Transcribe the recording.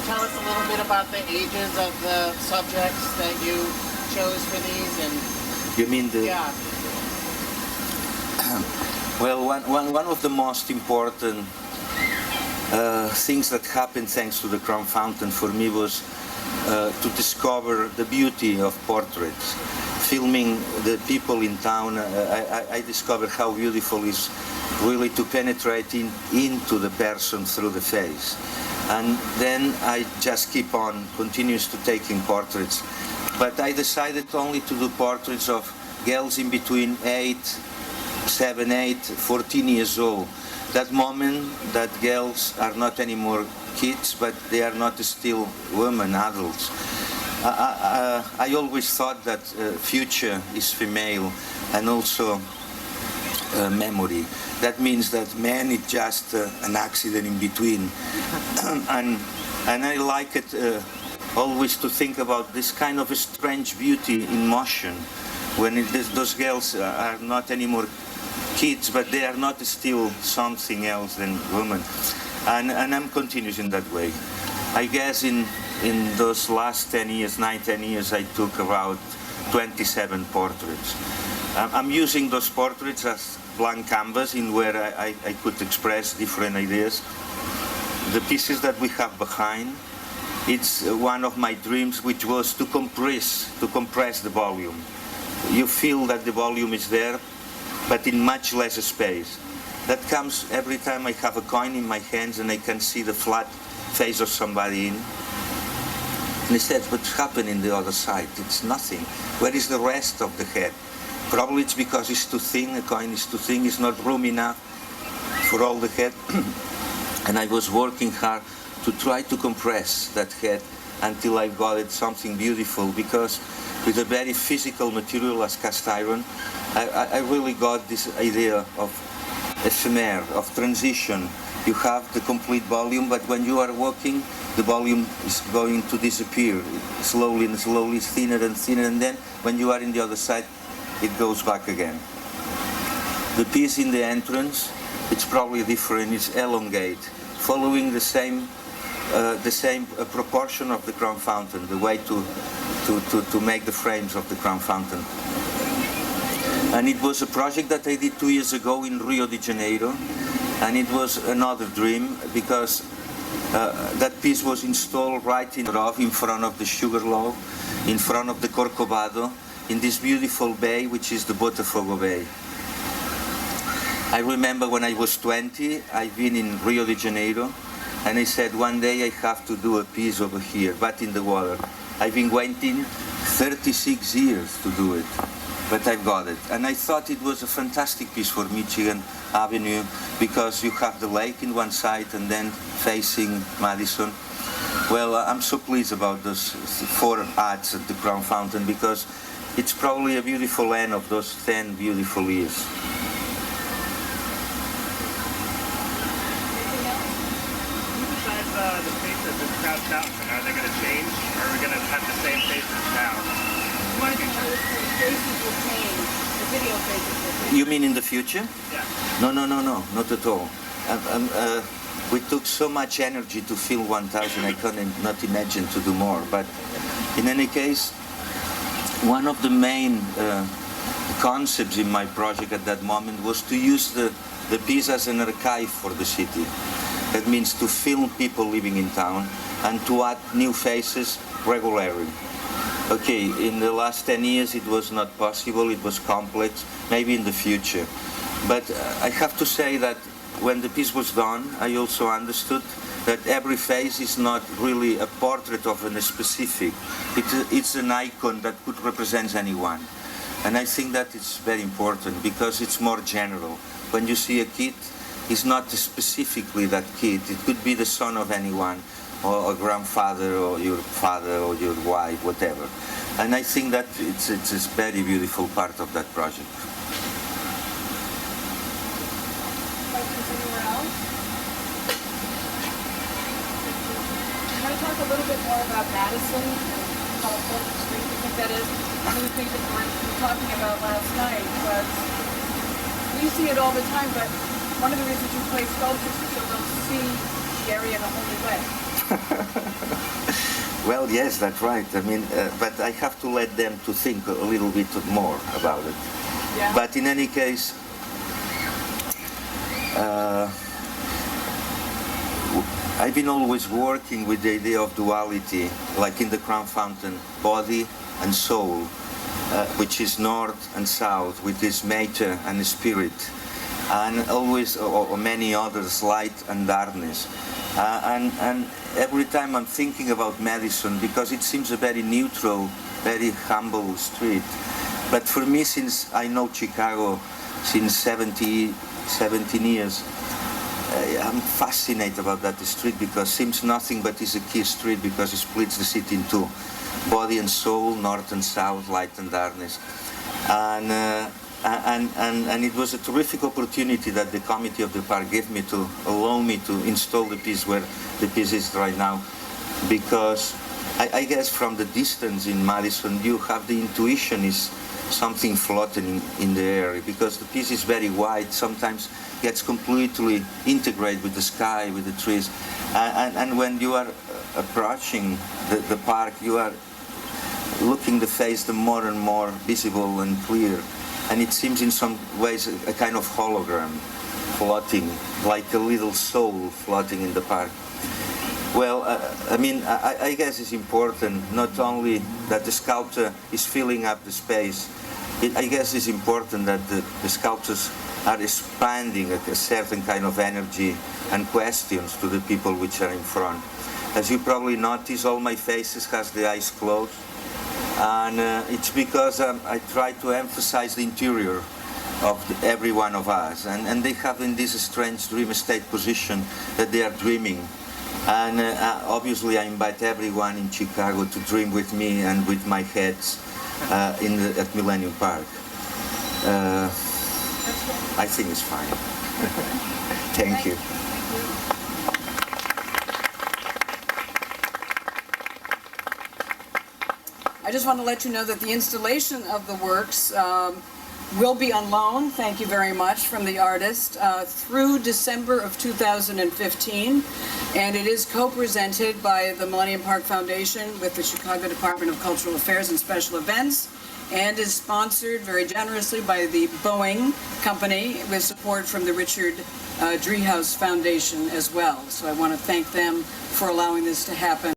tell us a little bit about the ages of the subjects that you chose for these? And you mean the... Yeah. Well, one of the most important things that happened thanks to the Crown Fountain for me was to discover the beauty of portraits. Filming the people in town, I discovered how beautiful it is really to penetrate into the person through the face. And then I just keep on, continues to taking portraits. But I decided only to do portraits of girls in between 7, 8, 14 years old. That moment that girls are not anymore kids, but they are not still women, adults. I always thought that future is female and also memory. That means that man is just an accident in between. and I like it always to think about this kind of a strange beauty in motion, when those girls are not anymore kids, but they are not still something else than women. And I'm continuous in that way. I guess in those last 10 years, 10 years, I took about 27 portraits. I'm using those portraits as blank canvas in where I could express different ideas. The pieces that we have behind, it's one of my dreams, which was to compress the volume. You feel that the volume is there, but in much less space. That comes every time I have a coin in my hands and I can see the flat face of somebody in. And he said, what's happened in the other side? It's nothing. Where is the rest of the head? Probably it's because it's too thin, the coin is too thin, it's not room enough for all the head. And I was working hard to try to compress that head until I got it something beautiful, because with a very physical material as cast iron, I really got this idea of ephemer, of transition. You have the complete volume, but when you are walking, the volume is going to disappear slowly and slowly, thinner and thinner, and then when you are in the other side, it goes back again. The piece in the entrance, it's probably different, it's elongate, following the same proportion of the Crown Fountain, the way to make the frames of the Crown Fountain. And it was a project that I did 2 years ago in Rio de Janeiro, and it was another dream, because that piece was installed right in front of the Sugarloaf, in front of the Corcovado, in this beautiful bay, which is the Botafogo Bay. I remember when I was 20, I've been in Rio de Janeiro, and I said, one day I have to do a piece over here, but in the water. I've been waiting 36 years to do it, but I've got it. And I thought it was a fantastic piece for Michigan Avenue, because you have the lake in one side and then facing Madison. Well, I'm so pleased about those 4 ads at the Crown Fountain, because it's probably a beautiful end of those 10 beautiful years. Besides the face of this Crown Fountain, are they going to change, or are we going to have the same faces now? Faces will change. The video faces will change. You mean in the future? Yeah. No, not at all. We took so much energy to fill 1,000, I cannot imagine to do more. But in any case, one of the main concepts in my project at that moment was to use the piece as an archive for the city. That means to film people living in town and to add new faces regularly. Okay, in the last 10 years it was not possible, it was complex, maybe in the future. But I have to say that when the piece was done, I also understood that every face is not really a portrait of a specific. It's an icon that could represent anyone. And I think that it's very important, because it's more general. When you see a kid, it's not specifically that kid. It could be the son of anyone, or a grandfather, or your father, or your wife, whatever. And I think that it's a very beautiful part of that project. Can I talk a little bit more about Madison and how important street you think that is? One of the things that we were talking about last night was, we see it all the time, but one of the reasons you play sculptures is so they'll see the area in a whole new way. Well, yes, that's right. I mean, but I have to let them to think a little bit more about it. Yeah. But in any case, I've been always working with the idea of duality, like in the Crown Fountain, body and soul, which is north and south, which is matter and spirit, and always, or many others, light and darkness. And every time I'm thinking about Madison, because it seems a very neutral, very humble street, but for me, since I know Chicago since 17 years, I'm fascinated about that street because it seems nothing but is a key street because it splits the city in two, body and soul, north and south, light and darkness. And it was a terrific opportunity that the committee of the park gave me to allow me to install the piece where the piece is right now, because I guess from the distance in Madison you have the intuition is something floating in the air, because the piece is very wide, sometimes gets completely integrated with the sky, with the trees, and when you are approaching the park, you are looking the face the more and more visible and clear, and it seems in some ways a kind of hologram floating, like a little soul floating in the park. Well, I mean, I guess it's important not only that the sculptor is filling up the space, I guess it's important that the sculptures are expanding a certain kind of energy and questions to the people which are in front. As you probably notice, all my faces has the eyes closed, and it's because I try to emphasize the interior of every one of us, and they have in this strange dream state position that they are dreaming. And obviously I invite everyone in Chicago to dream with me and with my heads at Millennium Park. I think it's fine. Thank you. I just want to let you know that the installation of the works will be on loan, thank you very much, from the artist through December of 2015, and it is co-presented by the Millennium Park Foundation with the Chicago Department of Cultural Affairs and Special Events, and is sponsored very generously by the Boeing Company with support from the Richard Driehaus Foundation as well. So I want to thank them for allowing this to happen.